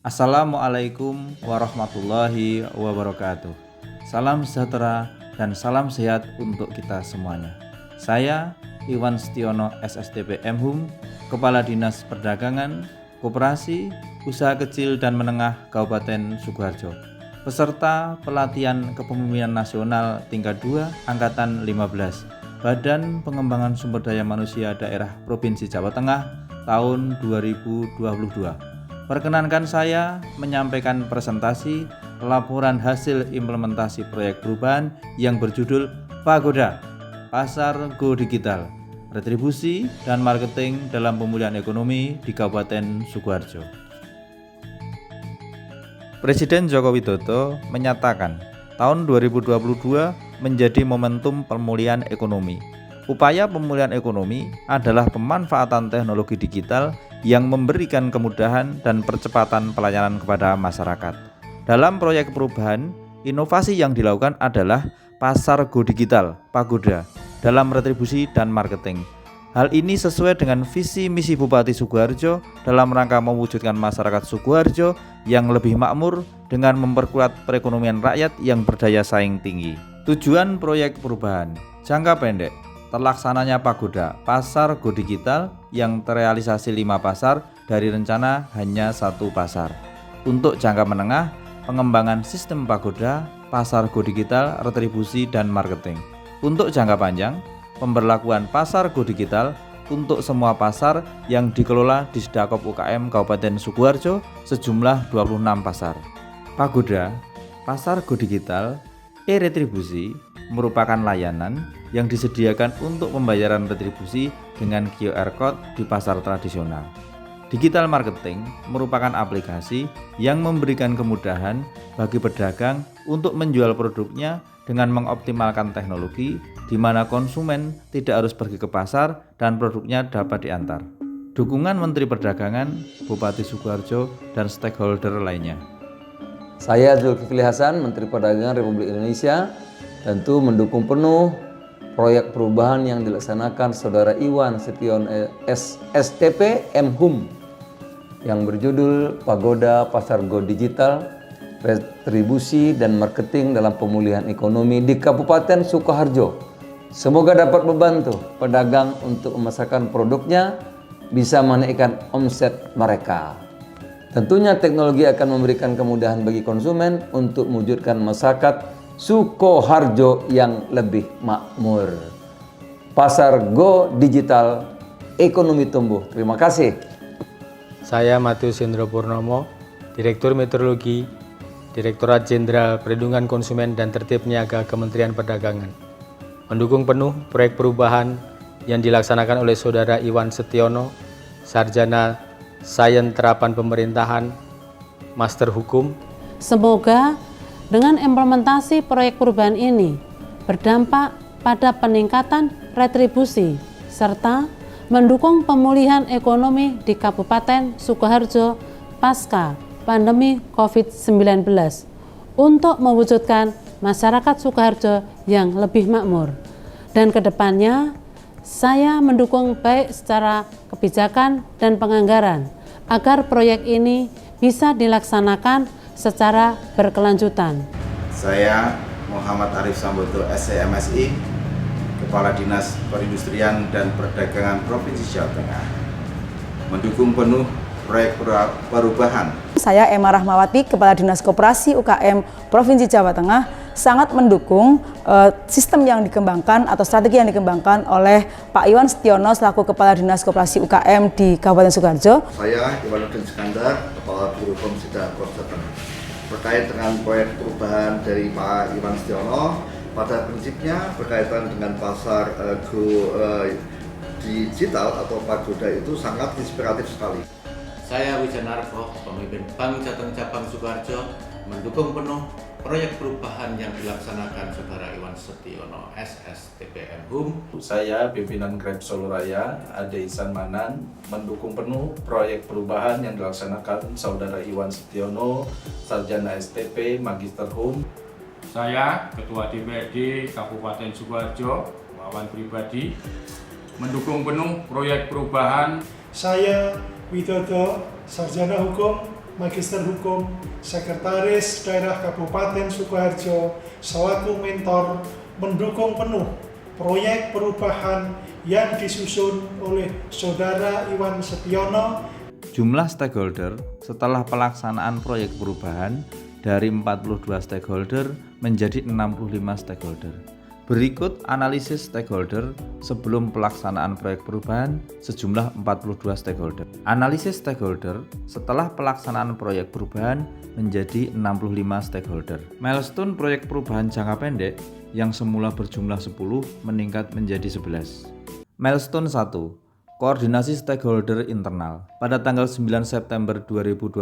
Assalamualaikum warahmatullahi wabarakatuh. Salam sejahtera dan salam sehat untuk kita semuanya. Saya Iwan Setiono SSTP Mhum, Kepala Dinas Perdagangan, Koperasi, Usaha Kecil dan Menengah Kabupaten Sukoharjo, peserta pelatihan kepemimpinan nasional tingkat 2 Angkatan 15 Badan Pengembangan Sumber Daya Manusia Daerah Provinsi Jawa Tengah tahun 2022. Perkenankan saya menyampaikan presentasi laporan hasil implementasi proyek perubahan yang berjudul Pagoda, Pasar Go Digital, Retribusi dan Marketing dalam Pemulihan Ekonomi di Kabupaten Sukoharjo. Presiden Joko Widodo menyatakan tahun 2022 menjadi momentum pemulihan ekonomi. Upaya pemulihan ekonomi adalah pemanfaatan teknologi digital yang memberikan kemudahan dan percepatan pelayanan kepada masyarakat. Dalam proyek perubahan, inovasi yang dilakukan adalah Pasar Go Digital, Pagoda, dalam retribusi dan marketing. Hal ini sesuai dengan visi misi Bupati Sukoharjo dalam rangka mewujudkan masyarakat Sukoharjo yang lebih makmur dengan memperkuat perekonomian rakyat yang berdaya saing tinggi. Tujuan proyek perubahan jangka pendek, terlaksananya Pagoda, Pasar Go Digital yang terrealisasi 5 pasar dari rencana hanya 1 pasar. Untuk jangka menengah, pengembangan sistem Pagoda, Pasar Go Digital, retribusi dan marketing. Untuk jangka panjang, pemberlakuan Pasar Go Digital untuk semua pasar yang dikelola di Disdakop UKM Kabupaten Sukoharjo sejumlah 26 pasar. Pagoda, Pasar Go Digital, e-retribusi merupakan layanan yang disediakan untuk pembayaran retribusi dengan QR Code di pasar tradisional. Digital marketing merupakan aplikasi yang memberikan kemudahan bagi pedagang untuk menjual produknya dengan mengoptimalkan teknologi di mana konsumen tidak harus pergi ke pasar dan produknya dapat diantar. Dukungan Menteri Perdagangan, Bupati Sukoharjo, dan stakeholder lainnya. Saya Zulkifli Hasan, Menteri Perdagangan Republik Indonesia, tentu mendukung penuh proyek perubahan yang dilaksanakan Saudara Iwan Setiono SSTP Mhum yang berjudul Pagoda, Pasar Go Digital, Retribusi dan Marketing dalam Pemulihan Ekonomi di Kabupaten Sukoharjo. Semoga dapat membantu pedagang untuk memasarkan produknya, bisa menaikkan omset mereka. Tentunya teknologi akan memberikan kemudahan bagi konsumen untuk mewujudkan masyarakat Sukoharjo yang lebih makmur. Pasar Go Digital, ekonomi tumbuh. Terima kasih. Saya Matius Hendro Purnomo, Direktur Meteorologi, Direktorat Jenderal Perlindungan Konsumen dan Tertib Niaga Kementerian Perdagangan. Mendukung penuh proyek perubahan yang dilaksanakan oleh Saudara Iwan Setiono, Sarjana Sains Terapan Pemerintahan, Master Hukum. Semoga dengan implementasi proyek perubahan ini berdampak pada peningkatan retribusi serta mendukung pemulihan ekonomi di Kabupaten Sukoharjo pasca pandemi COVID-19 untuk mewujudkan masyarakat Sukoharjo yang lebih makmur. Dan kedepannya saya mendukung baik secara kebijakan dan penganggaran agar proyek ini bisa dilaksanakan secara berkelanjutan. Saya Muhammad Arif Sambodo SCMSI, Kepala Dinas Perindustrian dan Perdagangan Provinsi Jawa Tengah, mendukung penuh proyek perubahan. Saya Emma Rahmawati, Kepala Dinas Koperasi UKM Provinsi Jawa Tengah, sangat mendukung sistem yang dikembangkan atau strategi yang dikembangkan oleh Pak Iwan Setiono selaku Kepala Dinas Koperasi UKM di Kabupaten Sukoharjo. Saya Iwanuddin Iskandar, Kepala Biro Komsida Jawa Tengah. Terkait dengan proyek perubahan dari Pak Iwan Setiono, pada prinsipnya berkaitan dengan pasar Go Digital atau Pagoda itu sangat inspiratif sekali. Saya Wijanarko, pemimpin Bank Jateng Cabang Sukoharjo, mendukung penuh proyek perubahan yang dilaksanakan Saudara Iwan Setiono SSTP Mhum. Saya pimpinan Grab Solo Raya, Ade Ihsan Manan, mendukung penuh proyek perubahan yang dilaksanakan Saudara Iwan Setiono, Sarjana STP, Magister Hum. Saya Ketua DPRD Kabupaten Sukoharjo, Wawan Pribadi, mendukung penuh proyek perubahan. Saya Widodo, Sarjana Hukum, Magister Hukum, Sekretaris Daerah Kabupaten Sukoharjo, selaku mentor mendukung penuh proyek perubahan yang disusun oleh Saudara Iwan Setiono. Jumlah stakeholder setelah pelaksanaan proyek perubahan dari 42 stakeholder menjadi 65 stakeholder. Berikut analisis stakeholder sebelum pelaksanaan proyek perubahan sejumlah 42 stakeholder. Analisis stakeholder setelah pelaksanaan proyek perubahan menjadi 65 stakeholder. Milestone proyek perubahan jangka pendek yang semula berjumlah 10 meningkat menjadi 11. Milestone 1. Koordinasi stakeholder internal. Pada tanggal 9 September 2022,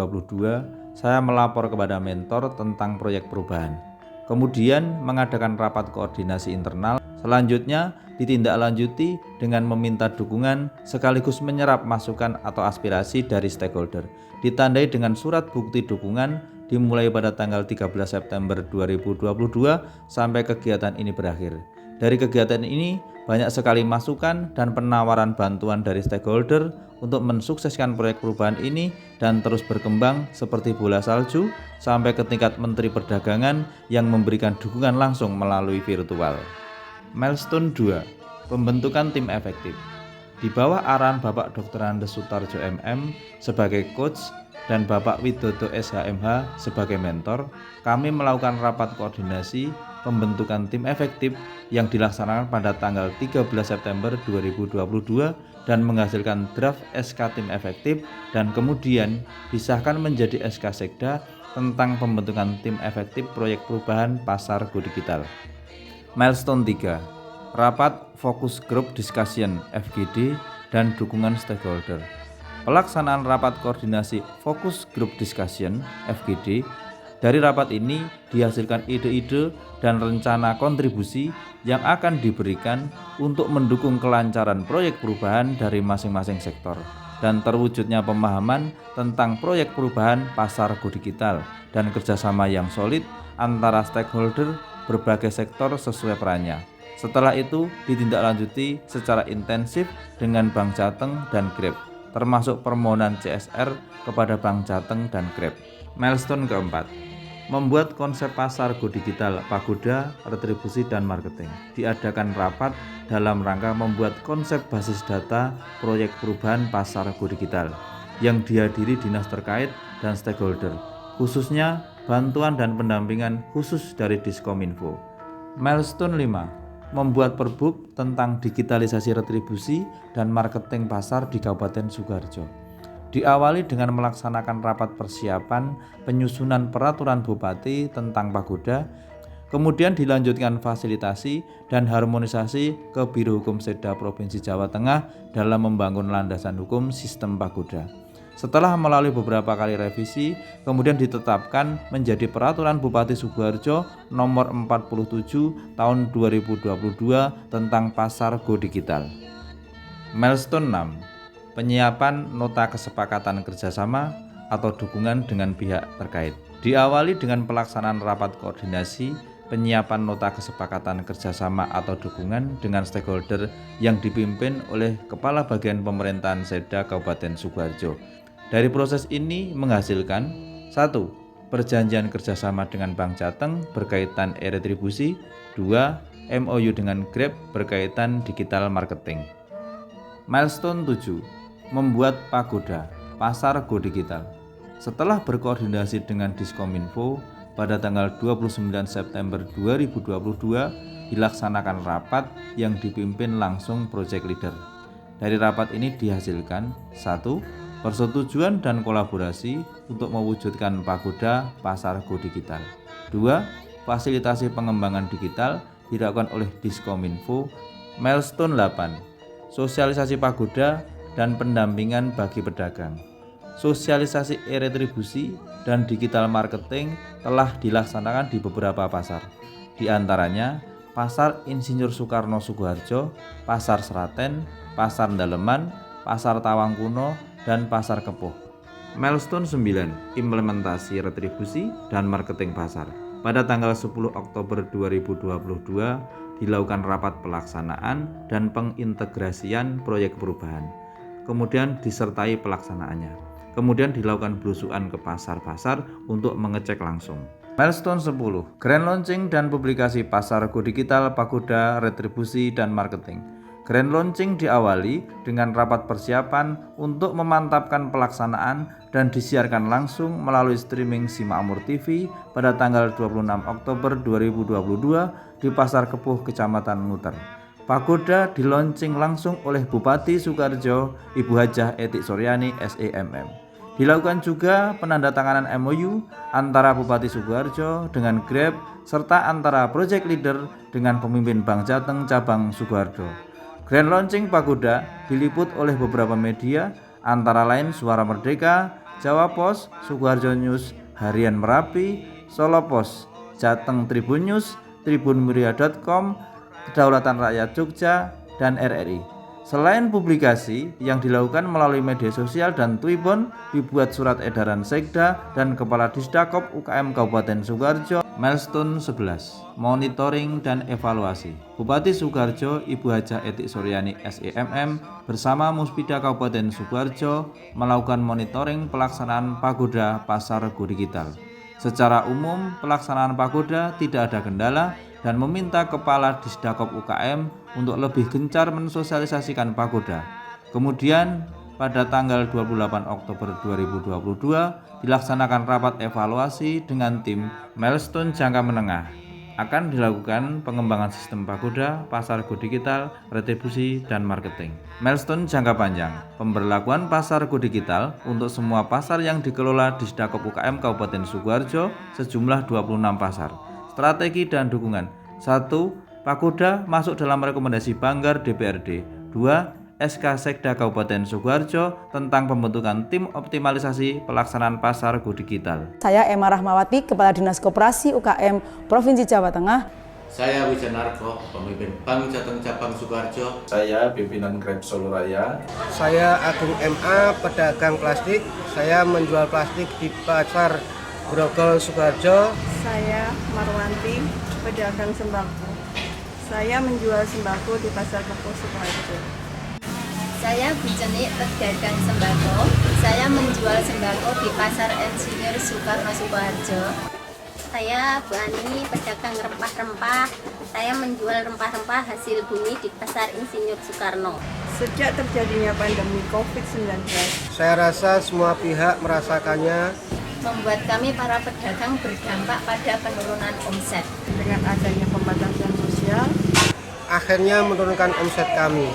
saya melapor kepada mentor tentang proyek perubahan. Kemudian mengadakan rapat koordinasi internal. Selanjutnya ditindaklanjuti dengan meminta dukungan sekaligus menyerap masukan atau aspirasi dari stakeholder. Ditandai dengan surat bukti dukungan dimulai pada tanggal 13 September 2022 sampai kegiatan ini berakhir. Dari kegiatan ini banyak sekali masukan dan penawaran bantuan dari stakeholder untuk mensukseskan proyek perubahan ini dan terus berkembang seperti bola salju sampai ke tingkat Menteri Perdagangan yang memberikan dukungan langsung melalui virtual. Milestone 2. Pembentukan tim efektif. Di bawah arahan Bapak Dr. Andes Sutarjo MM sebagai coach dan Bapak Widodo SHMH sebagai mentor, kami melakukan rapat koordinasi pembentukan tim efektif yang dilaksanakan pada tanggal 13 September 2022 dan menghasilkan draft SK tim efektif dan kemudian disahkan menjadi SK Sekda tentang pembentukan tim efektif proyek perubahan pasar go digital. Milestone 3. Rapat Focus Group Discussion FGD dan dukungan stakeholder. Pelaksanaan rapat koordinasi Focus Group Discussion FGD. Dari rapat ini dihasilkan ide-ide dan rencana kontribusi yang akan diberikan untuk mendukung kelancaran proyek perubahan dari masing-masing sektor dan terwujudnya pemahaman tentang proyek perubahan pasar go digital dan kerjasama yang solid antara stakeholder berbagai sektor sesuai perannya. Setelah itu ditindaklanjuti secara intensif dengan Bank Jateng dan Grab, termasuk permohonan CSR kepada Bank Jateng dan Grab. Milestone keempat. Membuat konsep pasar go digital, pagoda, retribusi, dan marketing. Diadakan rapat dalam rangka membuat konsep basis data proyek perubahan pasar go digital yang dihadiri dinas terkait dan stakeholder, khususnya bantuan dan pendampingan khusus dari Diskominfo. Milestone 5. Membuat perbuk tentang digitalisasi retribusi dan marketing pasar di Kabupaten Sukoharjo. Diawali dengan melaksanakan rapat persiapan penyusunan peraturan Bupati tentang pagoda, kemudian dilanjutkan fasilitasi dan harmonisasi ke Biro Hukum Seda Provinsi Jawa Tengah dalam membangun landasan hukum sistem pagoda. Setelah melalui beberapa kali revisi, kemudian ditetapkan menjadi Peraturan Bupati Sukoharjo nomor 47 tahun 2022 tentang pasar go digital. Milestone 6. Penyiapan nota kesepakatan kerjasama atau dukungan dengan pihak terkait. Diawali dengan pelaksanaan rapat koordinasi penyiapan nota kesepakatan kerjasama atau dukungan dengan stakeholder yang dipimpin oleh Kepala Bagian Pemerintahan Seda Kabupaten Sukoharjo. Dari proses ini menghasilkan 1. Perjanjian kerjasama dengan Bank Jateng berkaitan e-retribusi. 2. MOU dengan Grab berkaitan digital marketing. Milestone 7. Membuat pagoda pasar go digital. Setelah berkoordinasi dengan Diskominfo pada tanggal 29 September 2022 dilaksanakan rapat yang dipimpin langsung project leader. Dari rapat ini dihasilkan 1. Persetujuan dan kolaborasi untuk mewujudkan pagoda pasar go digital. 2. Fasilitasi pengembangan digital dilakukan oleh Diskominfo. Milestone 8. Sosialisasi pagoda dan pendampingan bagi pedagang. Sosialisasi e-retribusi dan digital marketing telah dilaksanakan di beberapa pasar, di antaranya Pasar Insinyur Soekarno Sukoharjo, Pasar Seraten, Pasar Daleman, Pasar Tawang Kuno, dan Pasar Kepuh. Milestone 9. Implementasi retribusi dan marketing pasar. Pada tanggal 10 Oktober 2022 dilakukan rapat pelaksanaan dan pengintegrasian proyek perubahan. Kemudian disertai pelaksanaannya. kemudian dilakukan belusukan ke pasar-pasar untuk mengecek langsung. Milestone 10, Grand Launching dan publikasi pasar Go Digital Pagoda Retribusi dan Marketing. Grand Launching diawali dengan rapat persiapan untuk memantapkan pelaksanaan dan disiarkan langsung melalui streaming Simakmur TV pada tanggal 26 Oktober 2022 di Pasar Kepuh, Kecamatan Nguter. Pagoda dilaunching langsung oleh Bupati Sukoharjo, Ibu Hajah Etik Suryani SEMM. Dilakukan juga penandatanganan MOU antara Bupati Sukoharjo dengan Grab serta antara Project Leader dengan pemimpin Bank Jateng Cabang Sukoharjo. Grand Launching Pagoda diliput oleh beberapa media antara lain Suara Merdeka, Jawa Pos, Sukoharjo News, Harian Merapi, Solo Pos, Jateng Tribun News, tribunmuria.com, Kedaulatan Rakyat Jogja, dan RRI. Selain publikasi yang dilakukan melalui media sosial dan Twibbon, dibuat surat edaran Sekda dan Kepala Disdakop UKM Kabupaten Sukoharjo. Milestone 11, monitoring dan evaluasi. Bupati Sukoharjo Ibu Hajah Etik Suryani SEMM bersama Muspida Kabupaten Sukoharjo melakukan monitoring pelaksanaan Pagoda Pasar Go Digital. Secara umum, pelaksanaan Pagoda tidak ada kendala dan meminta Kepala Disdakop UKM untuk lebih gencar mensosialisasikan Pagoda. Kemudian pada tanggal 28 Oktober 2022 dilaksanakan rapat evaluasi dengan tim Milestone jangka menengah. Akan dilakukan pengembangan sistem Pagoda, pasar Go Digital, retribusi, dan marketing. Milestone jangka panjang, pemberlakuan pasar Go Digital untuk semua pasar yang dikelola Disdakop UKM Kabupaten Sukoharjo sejumlah 26 pasar. Strategi dan dukungan. 1. Pagoda masuk dalam rekomendasi Banggar DPRD. 2. SK Sekda Kabupaten Sukoharjo tentang pembentukan tim optimalisasi pelaksanaan pasar Go Digital. Saya Emma Rahmawati, Kepala Dinas Koperasi UKM Provinsi Jawa Tengah. Saya Wijanarko, pemimpin Bank Jateng Cabang Sukoharjo. Saya pimpinan Grab Soluraya. Saya Agung MA, pedagang plastik. Saya menjual plastik di Pasar Grogol Sukoharjo. Saya Marwanti, pedagang sembako. Saya menjual sembako di Pasar Kepuh Sukoharjo. Saya Bu Cenik, pedagang sembako. Saya menjual sembako di Pasar Insinyur Soekarno Sukoharjo. Saya Bu Ani, pedagang rempah-rempah. Saya menjual rempah-rempah hasil bumi di Pasar Insinyur Soekarno. Sejak terjadinya pandemi COVID-19, saya rasa semua pihak merasakannya. Membuat kami para pedagang berdampak pada penurunan omset. Dengan adanya pembatasan sosial, akhirnya menurunkan omset kami.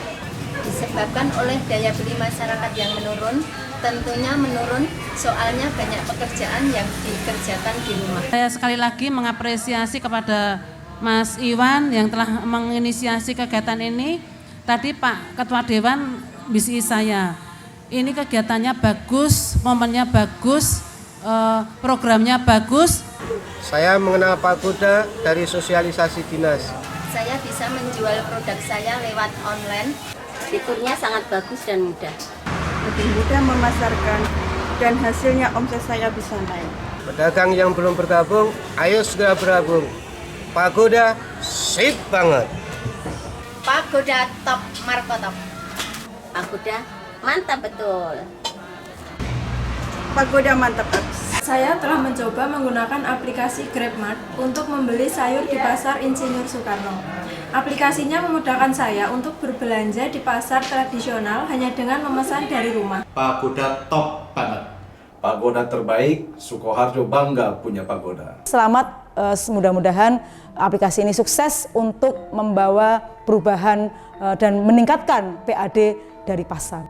Disebabkan oleh daya beli masyarakat yang menurun, tentunya menurun soalnya banyak pekerjaan yang dikerjakan di rumah. Saya sekali lagi mengapresiasi kepada Mas Iwan yang telah menginisiasi kegiatan ini. Tadi Pak Ketua Dewan bisi saya, ini kegiatannya bagus, momennya bagus, programnya bagus. Saya mengenal Pagoda dari sosialisasi dinas. Saya bisa menjual produk saya lewat online. Fiturnya sangat bagus dan mudah. Lebih mudah memasarkan dan hasilnya omset saya bisa naik. Pedagang yang belum bergabung, ayo segera bergabung. Pagoda sip banget. Pagoda top markotop. Pagoda mantap betul. Pagoda mantap abis. Saya telah mencoba menggunakan aplikasi GrabMart untuk membeli sayur di Pasar Insinyur Soekarno. Aplikasinya memudahkan saya untuk berbelanja di pasar tradisional hanya dengan memesan dari rumah. Pagoda top banget. Pagoda terbaik, Sukoharjo bangga punya Pagoda. Selamat, mudah-mudahan aplikasi ini sukses untuk membawa perubahan dan meningkatkan PAD dari pasar.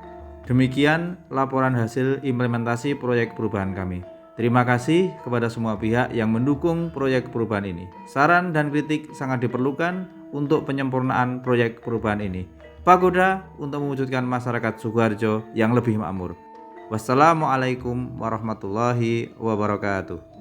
Demikian laporan hasil implementasi proyek perubahan kami. Terima kasih kepada semua pihak yang mendukung proyek perubahan ini. Saran dan kritik sangat diperlukan untuk penyempurnaan proyek perubahan ini. Pagoda untuk mewujudkan masyarakat Sukoharjo yang lebih makmur. Wassalamualaikum warahmatullahi wabarakatuh.